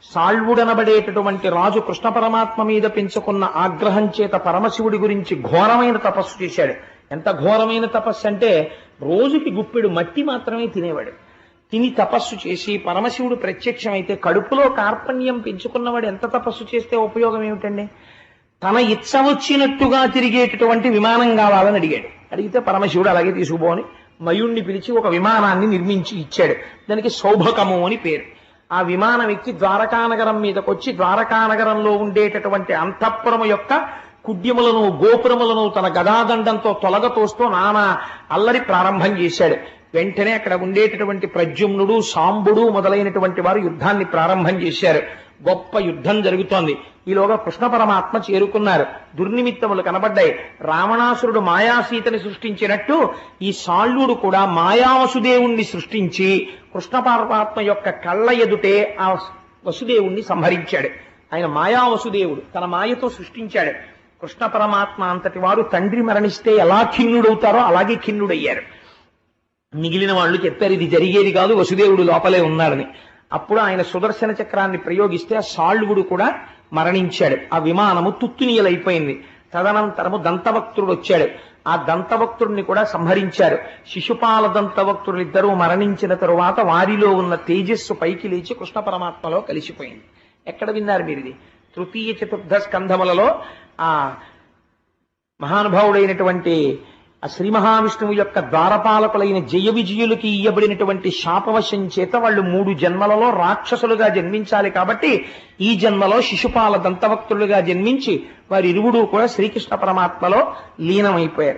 సాళ్వుడనబడేటటువంటి రాజు కృష్ణ పరమాత్మ మీద పెంచుకున్న ఆగ్రహం చేత పరమశివుడి గురించి ఘోరమైన తపస్సు చేశాడు. ఎంత ఘోరమైన తపస్సు అంటే రోజుకి గుప్పెడు మట్టి మాత్రమే తినేవాడు. తిని తపస్సు చేసి పరమశివుడు ప్రత్యక్షమైతే కడుపులో కార్పణ్యం పెంచుకున్నవాడు ఎంత తపస్సు చేస్తే ఉపయోగం ఏమిటండి? తన ఇచ్చ వచ్చినట్టుగా తిరిగేటటువంటి విమానం కావాలని అడిగాడు. అడిగితే పరమశివుడు అలాగే తీసుకుపోని మయుణ్ణి పిలిచి ఒక విమానాన్ని నిర్మించి ఇచ్చాడు. దానికి సౌభకము అని పేరు. ఆ విమానం ఎక్కి ద్వారకానగరం మీదకొచ్చి ద్వారకానగరంలో ఉండేటటువంటి అంతఃపురము యొక్క కుడ్యములను గోపురములను తన గదాదండంతో తొలగతోస్తూ నానా అల్లరి ప్రారంభం చేశాడు. వెంటనే అక్కడ ఉండేటటువంటి ప్రద్యుమ్నుడు సాంబుడు మొదలైనటువంటి వారు యుద్ధాన్ని ప్రారంభం చేశారు. గొప్ప యుద్ధం జరుగుతోంది. ఈలోగా కృష్ణ పరమాత్మ చేరుకున్నారు. దుర్నిమిత్తములు కనబడ్డాయి. రావణాసురుడు మాయాసీతని సృష్టించినట్టు ఈ సాళ్వుడు కూడా మాయావసుదేవుణ్ణి సృష్టించి కృష్ణ పరమాత్మ యొక్క కళ్ళ ఎదుటే ఆ వసుదేవుణ్ణి సంహరించాడు. ఆయన మాయావసుదేవుడు తన మాయతో సృష్టించాడు. కృష్ణ పరమాత్మ అంతటి వారు తండ్రి మరణిస్తే ఎలా ఖిన్నుడవుతారో అలాగే ఖిన్నుడయ్యారు. మిగిలిన వాళ్ళు చెప్పారు ఇది జరిగేది కాదు, వసుదేవుడు లోపలే ఉన్నాడని. అప్పుడు ఆయన సుదర్శన చక్రాన్ని ప్రయోగిస్తే ఆ సాళ్వుడు కూడా మరణించాడు. ఆ విమానము తుత్తునీయలైపోయింది. తదనంతరము దంతభక్తుడు వచ్చాడు. ఆ దంతభక్తుడిని కూడా సంహరించారు. శిశుపాల దంతభక్తుడిద్దరూ మరణించిన తరువాత వారిలో ఉన్న తేజస్సు పైకి లేచి కృష్ణ పరమాత్మలో కలిసిపోయింది. ఎక్కడ విన్నారు మీరు ఇది? తృతీయ చతుర్థ స్కంధములలో ఆ మహానుభావుడైనటువంటి ఆ శ్రీ మహావిష్ణువు యొక్క ద్వారపాలకులైన జయ విజయులకి ఇయ్యబడినటువంటి శాపవశం చేత వాళ్ళు 3 జన్మలలో రాక్షసులుగా జన్మించాలి. కాబట్టి ఈ జన్మలో శిశుపాల దంతభక్తులుగా జన్మించి వారిరువుడు కూడా శ్రీకృష్ణ పరమాత్మలో లీనమైపోయారు.